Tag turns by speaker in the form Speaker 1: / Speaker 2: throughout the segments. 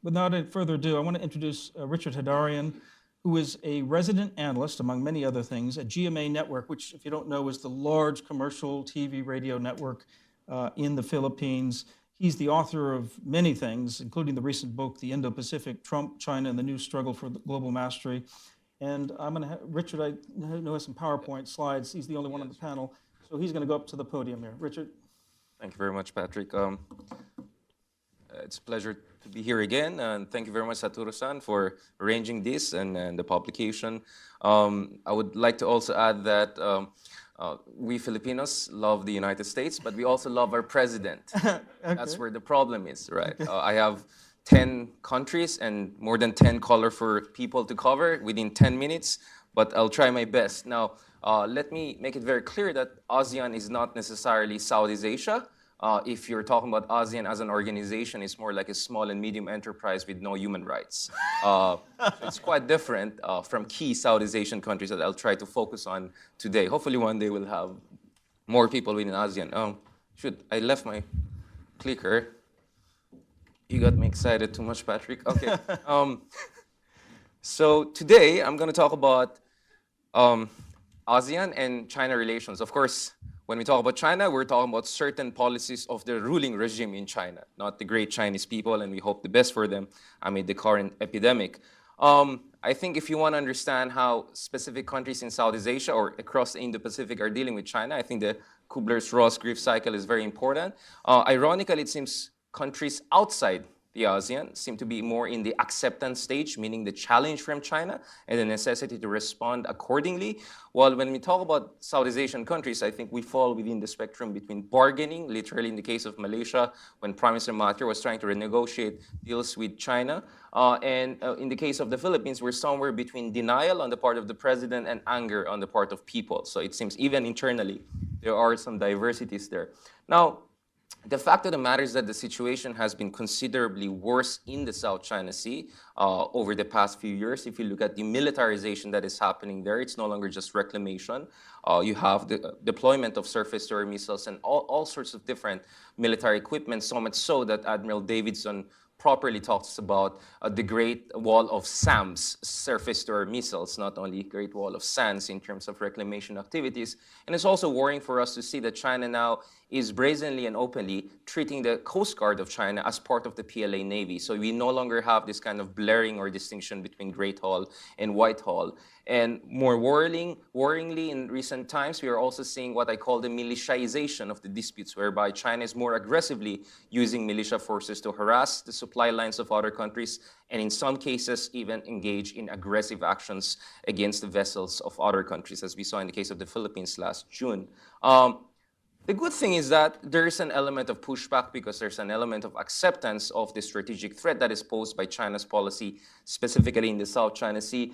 Speaker 1: Without any further ado, I want to introduce Richard Heydarian, who is a resident analyst, among many other things, at GMA Network, which, if you don't know, is the large commercial TV radio network in the Philippines. He's the author of many things, including the recent book, The Indo-Pacific, Trump, China, and the New Struggle for Global Mastery. And I'm going to Richard, I know has some PowerPoint slides. He's the only one on the panel, so he's going to go up to the podium here. Richard.
Speaker 2: Thank you very much, Patrick. It's a pleasure to be here again, and thank you very much, Satoru-san, for arranging this and the publication. I would like to also add that we Filipinos love the United States, but we also love our president. Okay. That's where the problem is, right? I have 10 countries and more than 10 colorful people to cover within 10 minutes, but I'll try my best. Now, let me make it very clear that ASEAN is not necessarily Southeast Asia. If you're talking about ASEAN as an organization, it's more like a small and medium enterprise with no human rights. So it's quite different from key Southeast Asian countries that I'll try to focus on today. Hopefully one day we'll have more people within ASEAN. I left my clicker. You got me excited too much, Patrick. Okay. So today I'm going to talk about ASEAN and China relations. Of course, when we talk about China, we're talking about certain policies of the ruling regime in China, not the great Chinese people, and we hope the best for them amid the current epidemic. I think if you want to understand how specific countries in Southeast Asia or across the Indo-Pacific are dealing with China, I think the Kubler-Ross grief cycle is very important. Ironically, it seems countries outside the ASEAN seem to be more in the acceptance stage, meaning the challenge from China and the necessity to respond accordingly. While when we talk about Southeast Asian countries, I think we fall within the spectrum between bargaining, literally in the case of Malaysia, when Prime Minister Mahathir was trying to renegotiate deals with China. And in the case of the Philippines, we're somewhere between denial on the part of the president and anger on the part of people. So it seems even internally, there are some diversities there. Now, the fact of the matter is that the situation has been considerably worse in the South China Sea over the past few years. If you look at the militarization that is happening there, it's no longer just reclamation. You have the deployment of surface-to-air missiles and all sorts of different military equipment, so much so that Admiral Davidson properly talks about the Great Wall of SAMs, surface-to-air missiles, not only Great Wall of SANS in terms of reclamation activities. And it's also worrying for us to see that China now is brazenly and openly treating the Coast Guard of China as part of the PLA Navy. So we no longer have this kind of blurring or distinction between Great Hall and White Hall. And more worryingly, in recent times, we are also seeing what I call the militiaization of the disputes, whereby China is more aggressively using militia forces to harass the supply lines of other countries, and in some cases, even engage in aggressive actions against the vessels of other countries, as we saw in the case of the Philippines last June. The good thing is that there is an element of pushback because there's an element of acceptance of the strategic threat that is posed by China's policy, specifically in the South China Sea.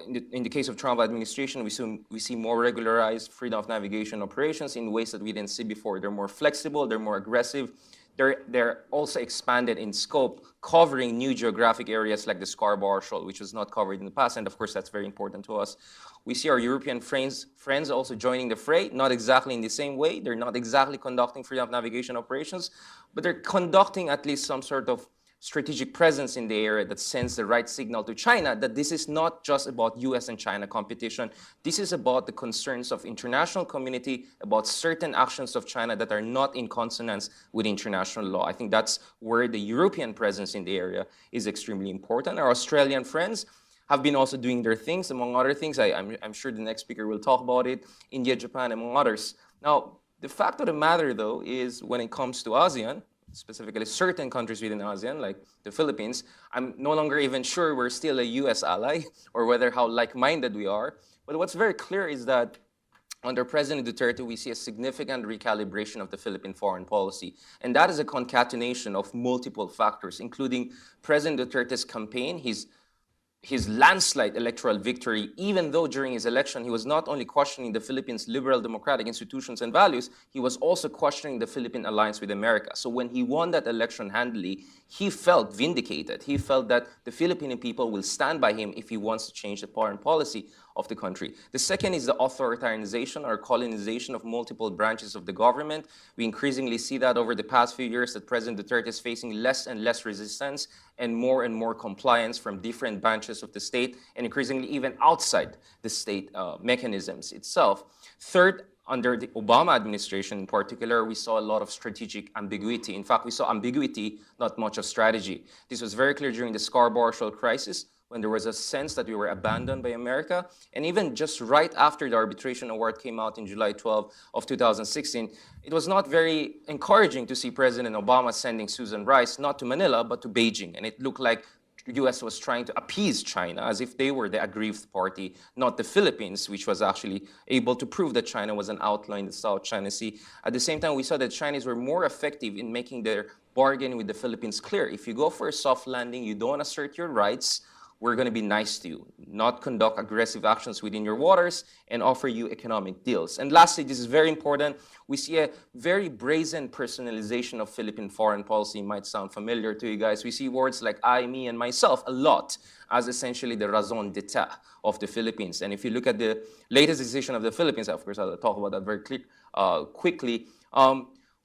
Speaker 2: In the case of Trump administration, we see more regularized freedom of navigation operations in ways that we didn't see before. They're more flexible, they're more aggressive. They're also expanded in scope, covering new geographic areas like the Scarborough Shoal, which was not covered in the past, and of course that's very important to us. We see our European friends also joining the fray, not exactly in the same way. They're not exactly conducting freedom of navigation operations, but they're conducting at least some sort of strategic presence in the area that sends the right signal to China that this is not just about US and China competition. This is about the concerns of international community, about certain actions of China that are not in consonance with international law. I think that's where the European presence in the area is extremely important. Our Australian friends have been also doing their things, among other things. I'm sure the next speaker will talk about it. India, Japan, among others. Now, the fact of the matter, though, is when it comes to ASEAN, specifically certain countries within ASEAN, like the Philippines, I'm no longer even sure we're still a US ally or whether how like-minded we are. But what's very clear is that under President Duterte, we see a significant recalibration of the Philippine foreign policy. And that is a concatenation of multiple factors, including President Duterte's campaign, his landslide electoral victory, even though during his election, he was not only questioning the Philippines' liberal democratic institutions and values, he was also questioning the Philippine alliance with America. So when he won that election handily, he felt vindicated. He felt that the Filipino people will stand by him if he wants to change the foreign policy of the country. The second is the authoritarianization or colonization of multiple branches of the government. We increasingly see that over the past few years that President Duterte is facing less and less resistance and more compliance from different branches of the state, and increasingly even outside the state mechanisms itself. Third, under the Obama administration in particular, we saw a lot of strategic ambiguity. In fact, we saw ambiguity, not much of strategy. This was very clear during the Scarborough Shoal crisis, when there was a sense that we were abandoned by America. And even just right after the arbitration award came out in July 12 of 2016, it was not very encouraging to see President Obama sending Susan Rice, not to Manila, but to Beijing. And it looked like the US was trying to appease China as if they were the aggrieved party, not the Philippines, which was actually able to prove that China was an outlaw in the South China Sea. At the same time, we saw that Chinese were more effective in making their bargain with the Philippines clear. If you go for a soft landing, you don't assert your rights, we're going to be nice to you, not conduct aggressive actions within your waters, and offer you economic deals. And lastly, this is very important, we see a very brazen personalization of Philippine foreign policy. It might sound familiar to you guys. We see words like I, me, and myself a lot as essentially the raison d'etat of the Philippines. And if you look at the latest decision of the Philippines, of course, I'll talk about that very quickly.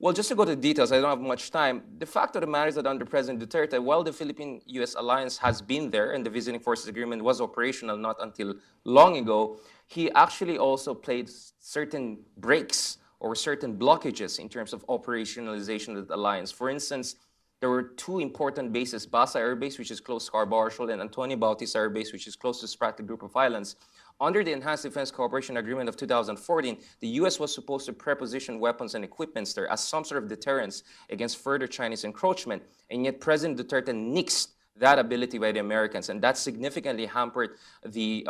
Speaker 2: Well, just to go to the details, I don't have much time. The fact of the matter is that under President Duterte, while the Philippine-US alliance has been there and the Visiting Forces Agreement was operational not until long ago, he actually also played certain breaks or certain blockages in terms of operationalization of the alliance. For instance, there were two important bases, Basa Air Base, which is close to Scarborough Shoal, and Antonio Bautista Air Base, which is close to Spratly Group of Islands. Under the Enhanced Defense Cooperation Agreement of 2014, the U.S. was supposed to preposition weapons and equipments there as some sort of deterrence against further Chinese encroachment, and yet President Duterte nixed that ability by the Americans, and that significantly hampered the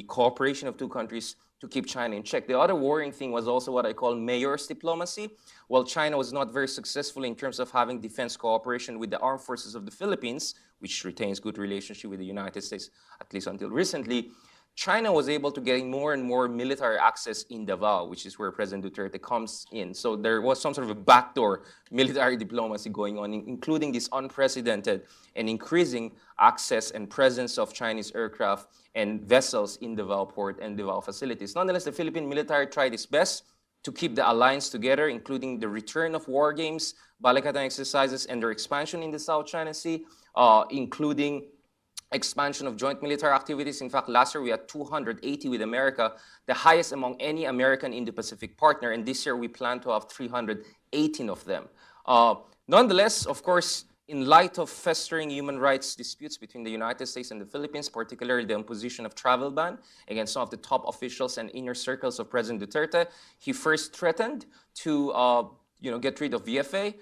Speaker 2: cooperation of two countries to keep China in check. The other worrying thing was also what I call mayor's diplomacy. While China was not very successful in terms of having defense cooperation with the armed forces of the Philippines, which retains good relationship with the United States, at least until recently, China was able to gain more and more military access in Davao, which is where President Duterte comes in. So there was some sort of a backdoor military diplomacy going on, including this unprecedented and increasing access and presence of Chinese aircraft and vessels in Davao Port and Davao facilities. Nonetheless, the Philippine military tried its best to keep the alliance together, including the return of war games, Balikatan exercises, and their expansion in the South China Sea, including expansion of joint military activities. In fact, last year we had 280 with America, the highest among any American Indo-Pacific partner, and this year we plan to have 318 of them. Nonetheless, of course, in light of festering human rights disputes between the United States and the Philippines, particularly the imposition of travel ban against some of the top officials and inner circles of President Duterte, he first threatened to get rid of VFA.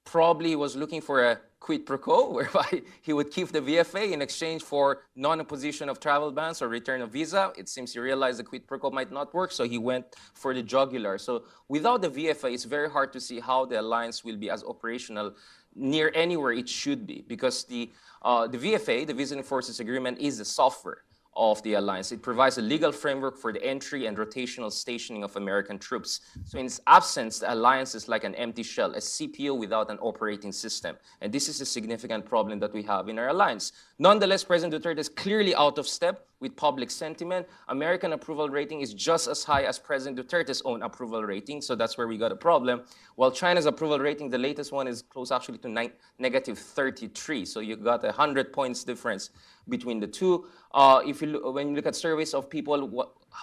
Speaker 2: Probably was looking for a quid pro quo, whereby he would keep the VFA in exchange for non-imposition of travel bans or return of visa. It seems he realized the quid pro quo might not work, so he went for the jugular. So without the VFA, it's very hard to see how the alliance will be as operational near anywhere it should be, because the VFA, the Visiting Forces Agreement, is the software of the alliance. It provides a legal framework for the entry and rotational stationing of American troops. So in its absence, the alliance is like an empty shell, a CPU without an operating system. And this is a significant problem that we have in our alliance. Nonetheless, President Duterte is clearly out of step with public sentiment. American approval rating is just as high as President Duterte's own approval rating, so that's where we got a problem. While China's approval rating, the latest one, is close actually to negative 33, so you got 100 points difference between the two. When you look at surveys of people,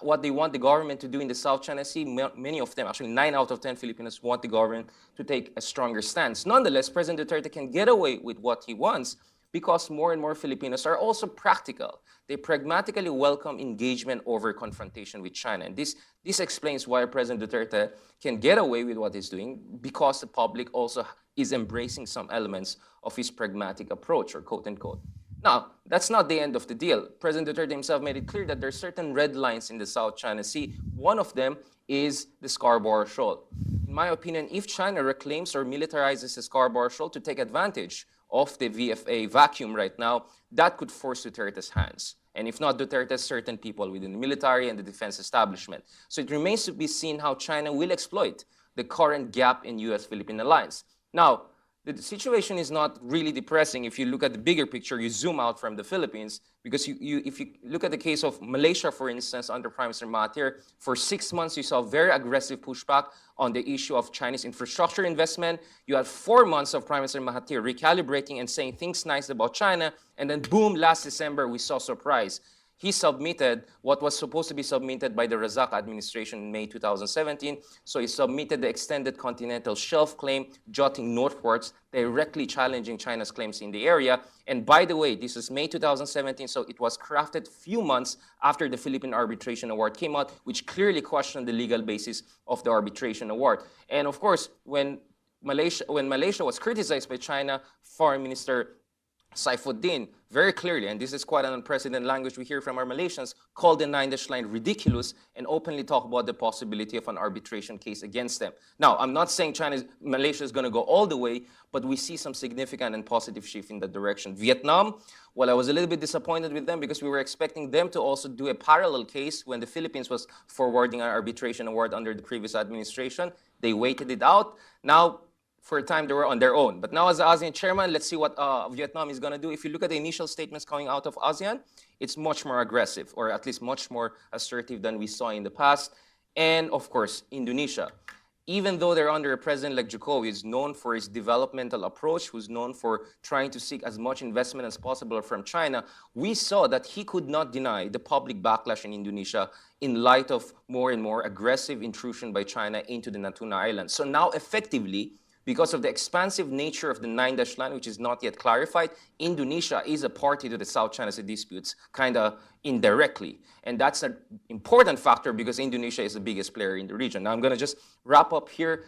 Speaker 2: what they want the government to do in the South China Sea, many of them, actually 9 out of 10 Filipinos, want the government to take a stronger stance. Nonetheless, President Duterte can get away with what he wants because more and more Filipinos are also practical. They pragmatically welcome engagement over confrontation with China. And this explains why President Duterte can get away with what he's doing, because the public also is embracing some elements of his pragmatic approach, or quote unquote. Now, that's not the end of the deal. President Duterte himself made it clear that there are certain red lines in the South China Sea. One of them is the Scarborough Shoal. In my opinion, if China reclaims or militarizes the Scarborough Shoal to take advantage of the VFA vacuum right now, that could force Duterte's hands. And if not Duterte, certain people within the military and the defense establishment. So it remains to be seen how China will exploit the current gap in U.S.-Philippine alliance. Now, the situation is not really depressing if you look at the bigger picture, you zoom out from the Philippines, because if you look at the case of Malaysia, for instance, under Prime Minister Mahathir, for 6 months you saw very aggressive pushback on the issue of Chinese infrastructure investment. You had 4 months of Prime Minister Mahathir recalibrating and saying things nice about China, and then boom, last December we saw surprise. He submitted what was supposed to be submitted by the Razak administration in May 2017. So he submitted the extended continental shelf claim, jutting northwards, directly challenging China's claims in the area. And by the way, this is May 2017, so it was crafted few months after the Philippine Arbitration Award came out, which clearly questioned the legal basis of the arbitration award. And of course, when Malaysia was criticized by China, Foreign Minister Saifuddin very clearly, and this is quite an unprecedented language we hear from our Malaysians, called the 9-dash line ridiculous and openly talk about the possibility of an arbitration case against them. Now, I'm not saying Malaysia is going to go all the way, but we see some significant and positive shift in that direction. Vietnam, well, I was a little bit disappointed with them because we were expecting them to also do a parallel case when the Philippines was forwarding an arbitration award under the previous administration. They waited it out. Now, for a time, they were on their own. But now as the ASEAN chairman, let's see what Vietnam is going to do. If you look at the initial statements coming out of ASEAN, it's much more aggressive, or at least much more assertive than we saw in the past. And of course, Indonesia. Even though they're under a president like Jokowi, who's known for his developmental approach, who's known for trying to seek as much investment as possible from China, we saw that he could not deny the public backlash in Indonesia in light of more and more aggressive intrusion by China into the Natuna Islands. So now effectively, because of the expansive nature of the 9-dash line, which is not yet clarified, Indonesia is a party to the South China Sea disputes, kind of indirectly. And that's an important factor because Indonesia is the biggest player in the region. Now, I'm going to just wrap up here.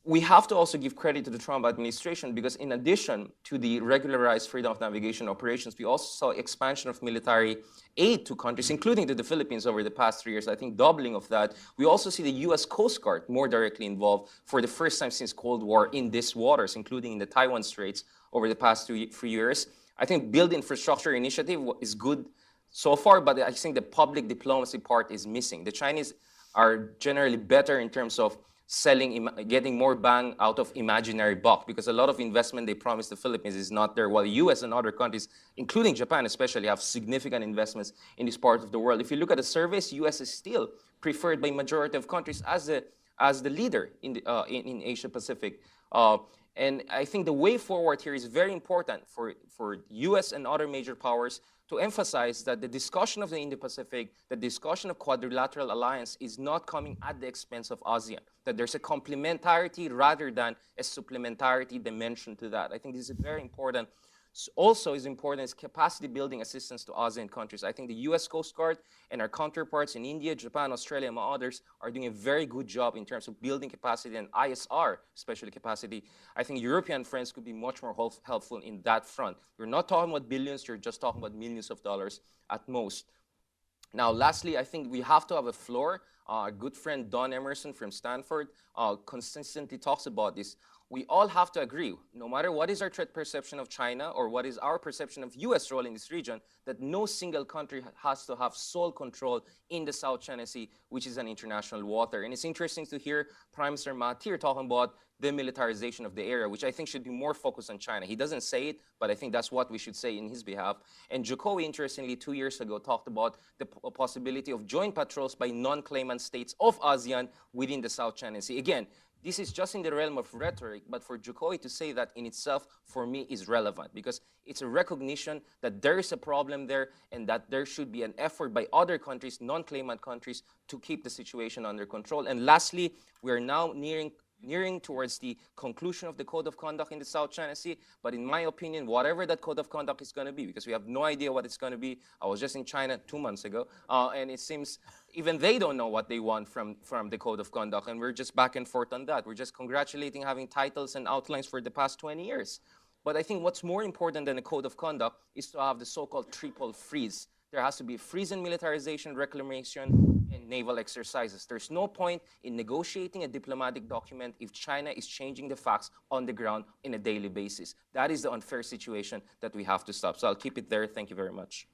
Speaker 2: We have to also give credit to the Trump administration because in addition to the regularized freedom of navigation operations, we also saw expansion of military aid to countries, including to the Philippines over the past 3 years, I think doubling of that. We also see the U.S. Coast Guard more directly involved for the first time since Cold War in these waters, including in the Taiwan Straits over the past 3 years. I think build infrastructure initiative is good so far, but I think the public diplomacy part is missing. The Chinese are generally better in terms of getting more bang out of imaginary buck because a lot of investment they promised the Philippines is not there, while the U.S. and other countries, including Japan especially, have significant investments in this part of the world. If you look at the surveys, U.S. is still preferred by majority of countries as the leader in Asia Pacific. And I think the way forward here is very important for U.S. and other major powers to emphasize that the discussion of the Indo-Pacific, the discussion of quadrilateral alliance is not coming at the expense of ASEAN, that there's a complementarity rather than a supplementarity dimension to that. I think this is very important. Also is important is capacity building assistance to ASEAN countries. I think the U.S. Coast Guard and our counterparts in India, Japan, Australia, and others are doing a very good job in terms of building capacity and ISR, especially capacity. I think European friends could be much more helpful in that front. We're not talking about billions, you're just talking about millions of dollars at most. Now, lastly, I think we have to have a floor. Our good friend Don Emerson from Stanford consistently talks about this. We all have to agree, no matter what is our threat perception of China or what is our perception of U.S. role in this region, that no single country has to have sole control in the South China Sea, which is an international water. And it's interesting to hear Prime Minister Mahathir talking about the militarization of the area, which I think should be more focused on China. He doesn't say it, but I think that's what we should say in his behalf. And Jokowi, interestingly, 2 years ago, talked about the possibility of joint patrols by non-claimant states of ASEAN within the South China Sea. Again, this is just in the realm of rhetoric, but for Jokowi to say that in itself, for me, is relevant because it's a recognition that there is a problem there and that there should be an effort by other countries, non-claimant countries, to keep the situation under control. And lastly, we are now nearing towards the conclusion of the Code of Conduct in the South China Sea. But in my opinion, whatever that Code of Conduct is going to be, because we have no idea what it's going to be. I was just in China 2 months ago, and it seems even they don't know what they want from the Code of Conduct, and we're just back and forth on that. We're just congratulating having titles and outlines for the past 20 years. But I think what's more important than a Code of Conduct is to have the so-called triple freeze. There has to be a freeze in militarization, reclamation, and naval exercises. There's no point in negotiating a diplomatic document if China is changing the facts on the ground on a daily basis. That is the unfair situation that we have to stop. So I'll keep it there. Thank you very much.